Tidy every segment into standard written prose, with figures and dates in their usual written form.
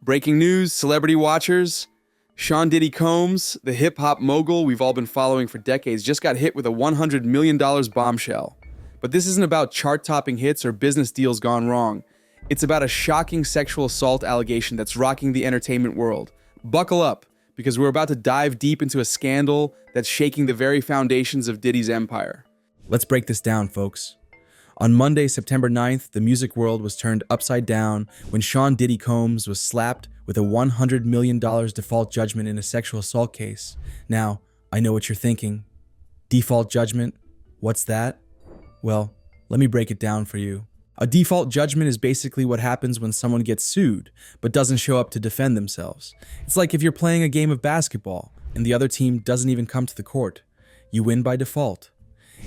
Breaking news, celebrity watchers. Sean Diddy Combs, the hip-hop mogul we've all been following for decades, just got hit with a $100 million bombshell. But this isn't about chart-topping hits or business deals gone wrong. It's about a shocking sexual assault allegation that's rocking the entertainment world. Buckle up, because we're about to dive deep into a scandal that's shaking the very foundations of Diddy's empire. Let's break this down, folks. On Monday, September 9th, the music world was turned upside down when Sean Diddy Combs was slapped with a $100 million default judgment in a sexual assault case. Now, I know what you're thinking. Default judgment? What's that? Well, let me break it down for you. A default judgment is basically what happens when someone gets sued, but doesn't show up to defend themselves. It's like if you're playing a game of basketball, and the other team doesn't even come to the court. You win by default.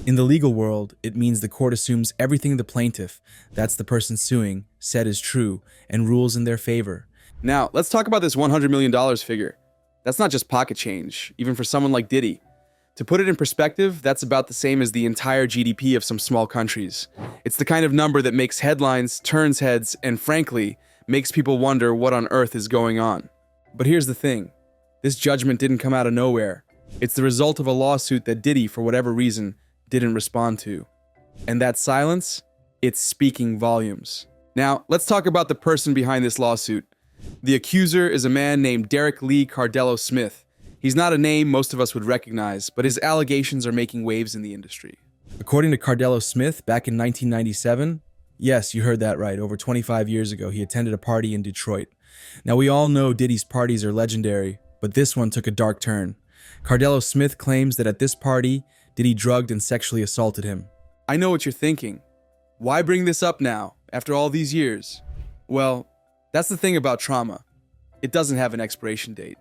In the legal world, it means the court assumes everything the plaintiff, that's the person suing, said is true, and rules in their favor. Now, let's talk about this $100 million figure. That's not just pocket change, even for someone like Diddy. To put it in perspective, that's about the same as the entire GDP of some small countries. It's the kind of number that makes headlines, turns heads, and frankly, makes people wonder what on earth is going on. But here's the thing. This judgment didn't come out of nowhere. It's the result of a lawsuit that Diddy, for whatever reason, didn't respond to. And that silence, it's speaking volumes. Now, let's talk about the person behind this lawsuit. The accuser is a man named Derek Lee Cardello Smith. He's not a name most of us would recognize, but his allegations are making waves in the industry. According to Cardello Smith, back in 1997, yes, you heard that right, over 25 years ago, he attended a party in Detroit. Now, we all know Diddy's parties are legendary, but this one took a dark turn. Cardello Smith claims that at this party, Diddy drugged and sexually assaulted him. I know what you're thinking. Why bring this up now, after all these years? Well, that's the thing about trauma. It doesn't have an expiration date.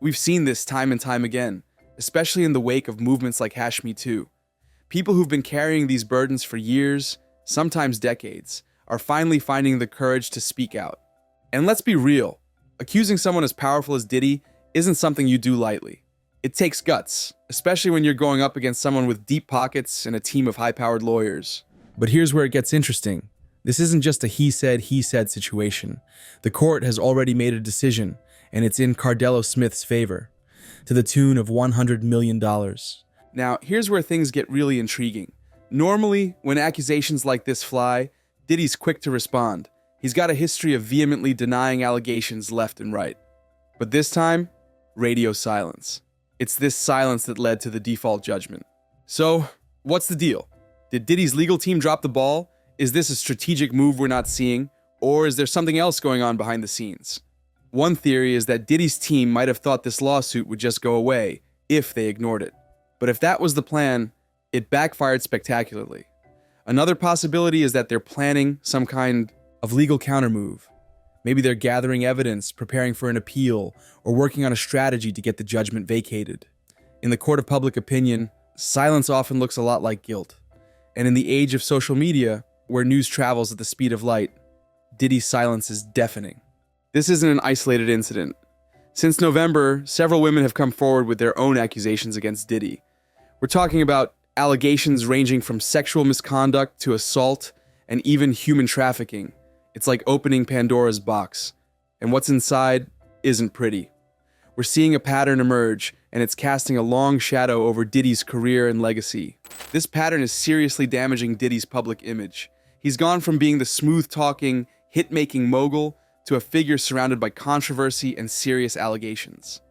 We've seen this time and time again, especially in the wake of movements like #MeToo. People who've been carrying these burdens for years, sometimes decades, are finally finding the courage to speak out. And let's be real, accusing someone as powerful as Diddy isn't something you do lightly. It takes guts, especially when you're going up against someone with deep pockets and a team of high-powered lawyers. But here's where it gets interesting. This isn't just a he said situation. The court has already made a decision, and it's in Cardello Smith's favor, to the tune of $100 million. Now, here's where things get really intriguing. Normally, when accusations like this fly, Diddy's quick to respond. He's got a history of vehemently denying allegations left and right. But this time, radio silence. It's this silence that led to the default judgment. So, what's the deal? Did Diddy's legal team drop the ball? Is this a strategic move we're not seeing? Or is there something else going on behind the scenes? One theory is that Diddy's team might have thought this lawsuit would just go away if they ignored it. But if that was the plan, it backfired spectacularly. Another possibility is that they're planning some kind of legal countermove. Maybe they're gathering evidence, preparing for an appeal, or working on a strategy to get the judgment vacated. In the court of public opinion, silence often looks a lot like guilt. And in the age of social media, where news travels at the speed of light, Diddy's silence is deafening. This isn't an isolated incident. Since November, several women have come forward with their own accusations against Diddy. We're talking about allegations ranging from sexual misconduct to assault and even human trafficking. It's like opening Pandora's box, and what's inside isn't pretty. We're seeing a pattern emerge, and it's casting a long shadow over Diddy's career and legacy. This pattern is seriously damaging Diddy's public image. He's gone from being the smooth-talking, hit-making mogul to a figure surrounded by controversy and serious allegations.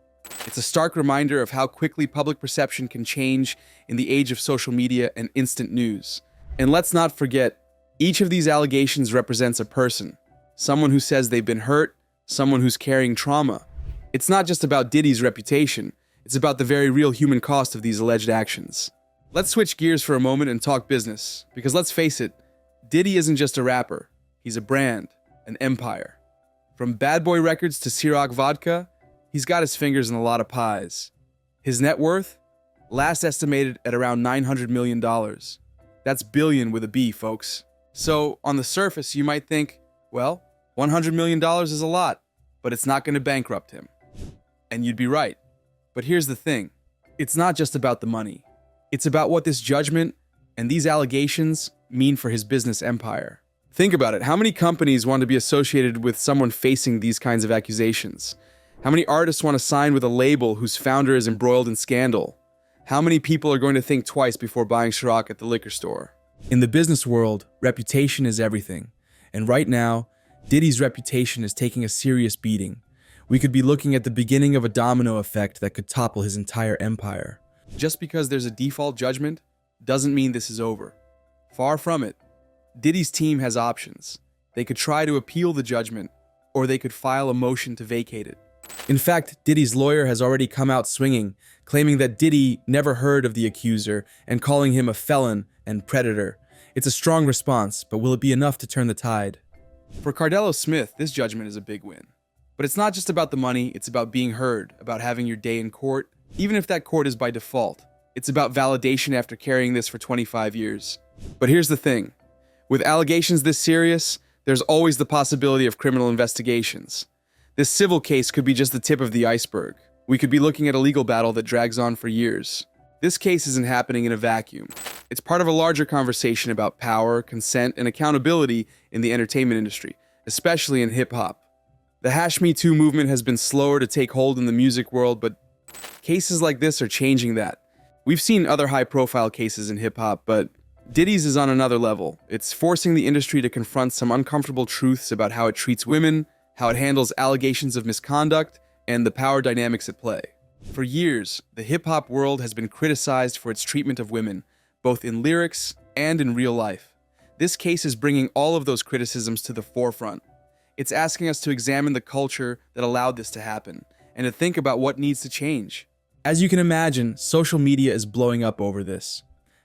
It's a stark reminder of how quickly public perception can change in the age of social media and instant news. And let's not forget, each of these allegations represents a person, someone who says they've been hurt, someone who's carrying trauma. It's not just about Diddy's reputation, it's about the very real human cost of these alleged actions. Let's switch gears for a moment and talk business, because let's face it, Diddy isn't just a rapper, he's a brand, an empire. From Bad Boy Records to Ciroc Vodka, he's got his fingers in a lot of pies. His net worth? Last estimated at around $900 million. That's billion with a B, folks. So, on the surface, you might think, well, $100 million is a lot, but it's not going to bankrupt him. And you'd be right. But here's the thing. It's not just about the money. It's about what this judgment and these allegations mean for his business empire. Think about it. How many companies want to be associated with someone facing these kinds of accusations? How many artists want to sign with a label whose founder is embroiled in scandal? How many people are going to think twice before buying Ciroc at the liquor store? In the business world, reputation is everything. And right now, Diddy's reputation is taking a serious beating. We could be looking at the beginning of a domino effect that could topple his entire empire. Just because there's a default judgment doesn't mean this is over. Far from it. Diddy's team has options. They could try to appeal the judgment, or they could file a motion to vacate it. In fact, Diddy's lawyer has already come out swinging, claiming that Diddy never heard of the accuser and calling him a felon and predator. It's a strong response, but will it be enough to turn the tide? For Cardello Smith, this judgment is a big win. But it's not just about the money, it's about being heard, about having your day in court, even if that court is by default. It's about validation after carrying this for 25 years. But here's the thing. With allegations this serious, there's always the possibility of criminal investigations. This civil case could be just the tip of the iceberg. We could be looking at a legal battle that drags on for years. This case isn't happening in a vacuum. It's part of a larger conversation about power, consent, and accountability in the entertainment industry, especially in hip-hop. The #MeToo movement has been slower to take hold in the music world, but cases like this are changing that. We've seen other high-profile cases in hip-hop, but Diddy's is on another level. It's forcing the industry to confront some uncomfortable truths about how it treats women, how it handles allegations of misconduct, and the power dynamics at play. For years, the hip-hop world has been criticized for its treatment of women, both in lyrics and in real life. This case is bringing all of those criticisms to the forefront. It's asking us to examine the culture that allowed this to happen, and to think about what needs to change. As you can imagine, social media is blowing up over this.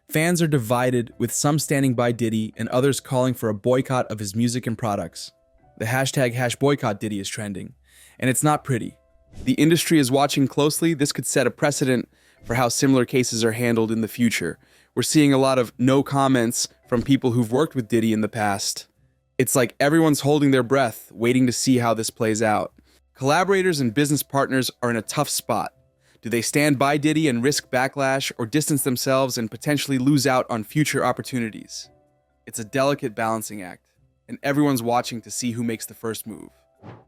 Fans are divided, with some standing by Diddy and others calling for a boycott of his music and products. The #boycottDiddy is trending, and it's not pretty. The industry is watching closely. This could set a precedent for how similar cases are handled in the future. We're seeing a lot of no comments from people who've worked with Diddy in the past. It's like everyone's holding their breath, waiting to see how this plays out. Collaborators and business partners are in a tough spot. Do they stand by Diddy and risk backlash, or distance themselves and potentially lose out on future opportunities? It's a delicate balancing act, and everyone's watching to see who makes the first move.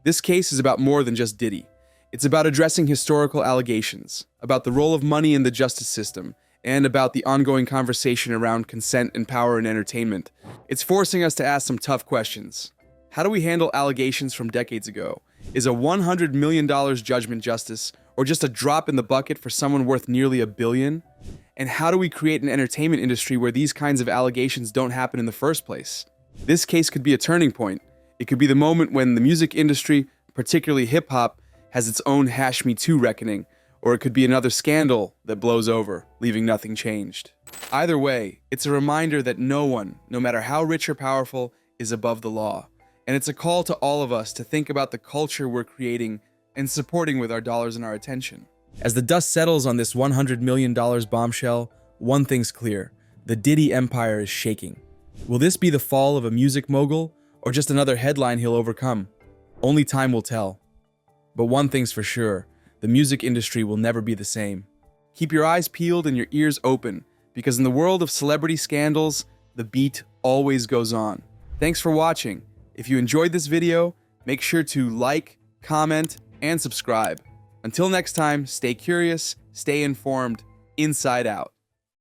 This case is about more than just Diddy. It's about addressing historical allegations, about the role of money in the justice system, and about the ongoing conversation around consent and power in entertainment. It's forcing us to ask some tough questions. How do we handle allegations from decades ago? Is a $100 million judgment justice, or just a drop in the bucket for someone worth nearly $1 billion? And how do we create an entertainment industry where these kinds of allegations don't happen in the first place? This case could be a turning point. It could be the moment when the music industry, particularly hip-hop, has its own #MeToo reckoning, or it could be another scandal that blows over, leaving nothing changed. Either way, it's a reminder that no one, no matter how rich or powerful, is above the law. And it's a call to all of us to think about the culture we're creating and supporting with our dollars and our attention. As the dust settles on this $100 million bombshell, one thing's clear: the Diddy empire is shaking. Will this be the fall of a music mogul, or just another headline he'll overcome? Only time will tell. But one thing's for sure: the music industry will never be the same. Keep your eyes peeled and your ears open, because in the world of celebrity scandals, the beat always goes on. Thanks for watching. If you enjoyed this video, make sure to like, comment, and subscribe. Until next time, stay curious, stay informed, inside out.